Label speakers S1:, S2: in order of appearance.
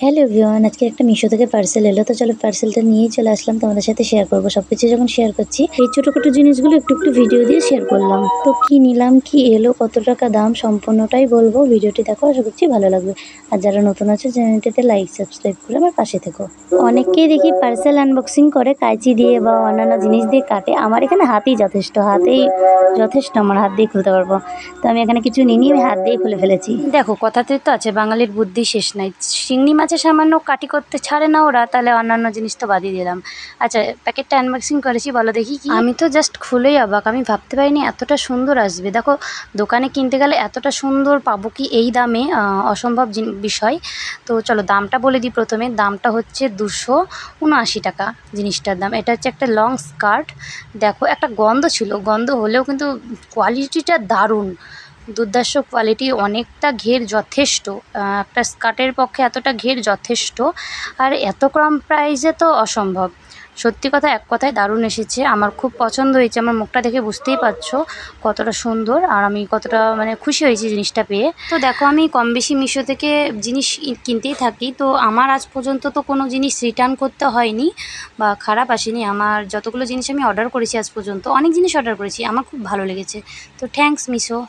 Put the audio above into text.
S1: Hello everyone, আজকে একটা মিশো থেকে পার্সেল এলো। তো চলো পার্সেলটা নিয়েই চলে আসলাম, তোমাদের সাথে শেয়ার করবো। সবকিছু যখন শেয়ার করছি, এই ছোটখাটো জিনিসগুলো একটু একটু ভিডিও দিয়ে শেয়ার করলাম। তো কি নিলাম, কি এলো, কত টাকা দাম, সম্পূর্ণটাই বলবো। ভিডিওটি দেখো, আশা করছি ভালো লাগবে। আর যারা নতুন আছে চ্যানেলটিতে লাইক সাবস্ক্রাইব করে আমার পাশে থেকো। অনেককেই দেখি পার্সেল আনবক্সিং করে কাঁচি দিয়ে বা অন্যান্য জিনিস দিয়ে কাটে। আমার এখানে হাতেই যথেষ্ট, আমার হাত দিয়ে খুলতে পারবো। তো আমি এখানে কিছু নিয়ে আমি হাত দিয়ে খুলে ফেলেছি। দেখো, কথাতে তো আছে বাঙালির বুদ্ধি শেষ নাই। চিংড়ি মাছে সামান্য কাটি করতে ছাড়ে না ওরা, তাহলে অন্যান্য জিনিস তো বাদই দিলাম। আচ্ছা, প্যাকেটটা আনবক্সিং করেছি, বলো দেখি কি। আমি তো জাস্ট খুলেই অবাক, আমি ভাবতে পারিনি এতটা সুন্দর আসবে। দেখো, দোকানে কিনতে গেলে এতটা সুন্দর পাবো কি এই দামে, অসম্ভব বিষয়। তো চলো দামটা বলে দিই। প্রথমে দামটা হচ্ছে 279 টাকা জিনিসটার দাম। এটা হচ্ছে একটা লং স্কার্ট। দেখো, একটা গন্ধ ছিল, গন্ধ হলেও কিন্তু কোয়ালিটিটা দারুণ, দুর্ধর্ষ কোয়ালিটি। অনেকটা ঘের যথেষ্ট, একটা স্কার্টের পক্ষে এতটা ঘের যথেষ্ট। আর এত কম প্রাইসে তো অসম্ভব। সত্যি কথা, এক কথায় দারুণ এসেছে, আমার খুব পছন্দ হয়েছে। আমার মুখটা দেখে বুঝতেই পারছো কতটা সুন্দর, আর আমি কতটা মানে খুশি হয়েছি জিনিসটা পেয়ে। তো দেখো, আমি কম বেশি মিশো থেকে জিনিস কিনতেই থাকি। তো আমার আজ পর্যন্ত তো কোনো জিনিস রিটার্ন করতে হয়নি বা খারাপ আসেনি। আমার যতগুলো জিনিস আমি অর্ডার করেছি আজ পর্যন্ত, অনেক জিনিস অর্ডার করেছি, আমার খুব ভালো লেগেছে। তো থ্যাঙ্কস মিশো।